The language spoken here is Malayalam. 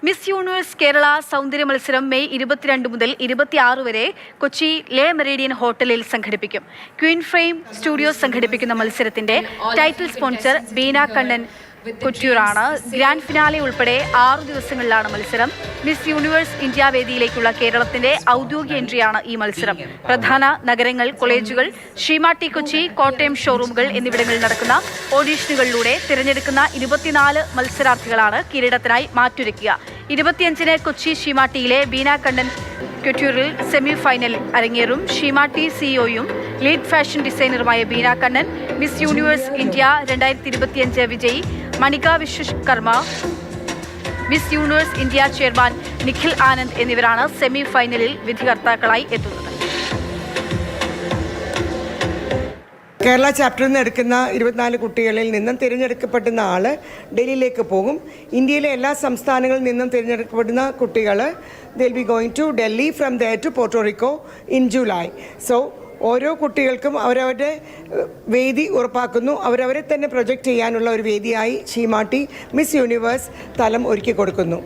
മിസ് യൂണിവേഴ്സ് കേരള സൗന്ദര്യ മത്സരം മെയ് 22 മുതൽ 26 വരെ കൊച്ചി ലേ മെറീഡിയൻ ഹോട്ടലിൽ സംഘടിപ്പിക്കും. ക്വീൻ ഫ്രെയിം സ്റ്റുഡിയോസ് സംഘടിപ്പിക്കുന്ന മത്സരത്തിന്റെ ടൈറ്റിൽ സ്പോൺസർ ബീന കണ്ണൻ കൊട്ടിയൂരാണ്. ഗ്രാൻഡ് ഫിനാലെ ഉൾപ്പെടെ 6 ദിവസങ്ങളിലാണ് മത്സരം. മിസ് യൂണിവേഴ്സ് ഇന്ത്യ വേദിയിലേക്കുള്ള കേരളത്തിന്റെ ഔദ്യോഗിക എൻട്രിയാണ് ഈ മത്സരം. പ്രധാന നഗരങ്ങൾ, കോളേജുകൾ, ഷീമാട്ടി കൊച്ചി, കോട്ടയം ഷോറൂമുകൾ എന്നിവിടങ്ങളിൽ നടക്കുന്ന ഓഡീഷനുകളിലൂടെ തിരഞ്ഞെടുക്കുന്ന 24 മത്സരാർത്ഥികളാണ് കിരീടത്തിനായി മാറ്റുരയ്ക്കുക. 25-ന് കൊച്ചി ഷീമാട്ടിയിലെ ബീന കണ്ണൻ കൊട്ടിയൂരിൽ സെമി ഫൈനൽ അരങ്ങേറും. ഷീമാട്ടി സിഇഒയും ലീഡ് ഫാഷൻ ഡിസൈനറുമായ Beena Kannan, Miss Universe India 2025 വിജയി Manika Vishwakarma, Miss Universe India chairman Nikhil Anand എന്നിവരാണ് സെമി ഫൈനലിൽ വിധികർത്താക്കളായി എത്തുന്നത്. കേരള ചാപ്റ്ററിൽ നിന്ന് എടുക്കുന്ന 24 കുട്ടികളിൽ നിന്നും തിരഞ്ഞെടുക്കപ്പെടുന്ന ആൾ ഡൽഹിയിലേക്ക് പോകും. ഇന്ത്യയിലെ എല്ലാ സംസ്ഥാനങ്ങളിൽ നിന്നും തിരഞ്ഞെടുക്കപ്പെടുന്ന കുട്ടികൾ they'll be going to Delhi, from there to Puerto Rico in July. So ഓരോ കുട്ടികൾക്കും അവരവരുടെ വേദി ഉറപ്പാക്കുന്നു. അവരവരെ തന്നെ പ്രൊജക്റ്റ് ചെയ്യാനുള്ള ഒരു വേദിയായി ഷീമാട്ടി മിസ് യൂണിവേഴ്സ് തലം ഒരുക്കി കൊടുക്കുന്നു.